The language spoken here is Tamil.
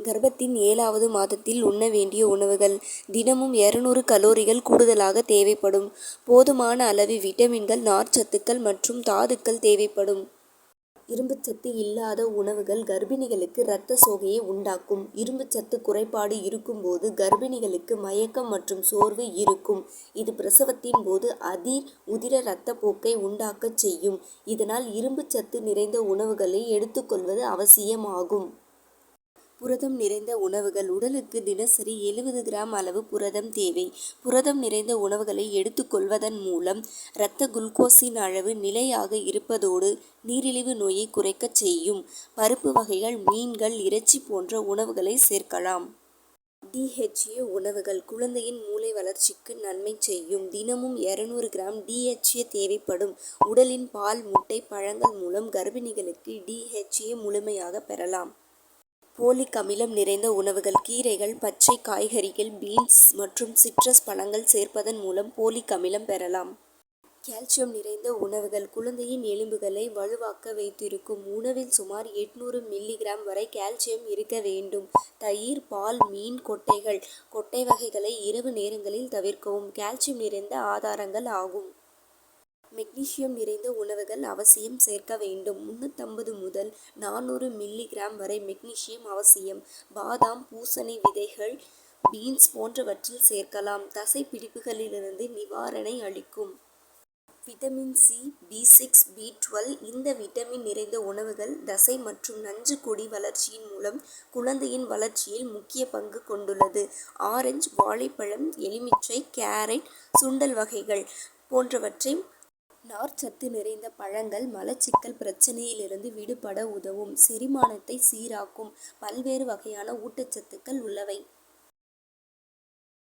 கர்ப்பத்தின் 7வது மாதத்தில் உண்ண வேண்டிய உணவுகள். தினமும் 200 கலோரிகள் கூடுதலாக தேவைப்படும். போதுமான அளவு விட்டமின்கள், நார்ச்சத்துக்கள் மற்றும் தாதுக்கள் தேவைப்படும். இரும்புச்சத்து இல்லாத உணவுகள் கர்ப்பிணிகளுக்கு இரத்த சோகையை உண்டாக்கும். இரும்புச்சத்து குறைபாடு இருக்கும்போது கர்ப்பிணிகளுக்கு மயக்கம் மற்றும் சோர்வு இருக்கும். இது பிரசவத்தின் போது உதிர இரத்தப்போக்கை உண்டாக்கச் செய்யும். இதனால் இரும்புச்சத்து நிறைந்த உணவுகளை எடுத்துக்கொள்வது அவசியமாகும். புரதம் நிறைந்த உணவுகள். உடலுக்கு தினசரி 70 கிராம் அளவு புரதம் தேவை. புரதம் நிறைந்த உணவுகளை எடுத்துக்கொள்வதன் மூலம் இரத்த குளுக்கோஸின் அளவு நிலையாக இருப்பதோடு நீரிழிவு நோயை குறைக்கச் செய்யும். பருப்பு வகைகள், மீன்கள், இறைச்சி போன்ற உணவுகளை சேர்க்கலாம். DHA உணவுகள். குழந்தையின் மூளை வளர்ச்சிக்கு நன்மை செய்யும். தினமும் 200 கிராம் DHA தேவைப்படும். உடலின் பால், முட்டை, பழங்கள் மூலம் கர்ப்பிணிகளுக்கு DHA முழுமையாக பெறலாம். போலிக் அமிலம் நிறைந்த உணவுகள். கீரைகள், பச்சை காய்கறிகள், பீன்ஸ் மற்றும் சிட்ரஸ் பழங்கள் சேர்ப்பதன் மூலம் போலிக் அமிலம் பெறலாம். கால்சியம் நிறைந்த உணவுகள். குழந்தையின் எலும்புகளை வலுவாக்க வைத்திருக்கும். உணவில் சுமார் 800 மில்லிகிராம் வரை கால்சியம் இருக்க வேண்டும். தயிர், பால், மீன், கொட்டை வகைகளை இரவு நேரங்களில் தவிர்க்கவும் கால்சியம் நிறைந்த ஆதாரங்கள் ஆகும். மெக்னீசியம் நிறைந்த உணவுகள் அவசியம் சேர்க்க வேண்டும். 350 முதல் 400 மில்லிகிராம் வரை மெக்னீசியம் அவசியம். பாதாம், பூசணி விதைகள், பீன்ஸ் போன்றவற்றில் சேர்க்கலாம். தசை பிடிப்புகளிலிருந்து நிவாரணை அளிக்கும். விட்டமின் C, B6, B12 இந்த விட்டமின் நிறைந்த உணவுகள் தசை மற்றும் நஞ்சுக்கொடி வளர்ச்சியின் மூலம் குழந்தையின் வளர்ச்சியில் முக்கிய பங்கு கொண்டுள்ளது. ஆரஞ்சு, வாழைப்பழம், எலுமிச்சை, கேரட், சுண்டல் வகைகள் போன்றவற்றை நார்ச்சத்து நிறைந்த பழங்கள் மலச்சிக்கல் பிரச்னையிலிருந்து விடுபட உதவும். செரிமானத்தை சீராக்கும் பல்வேறு வகையான ஊட்டச்சத்துக்கள் உள்ளவை.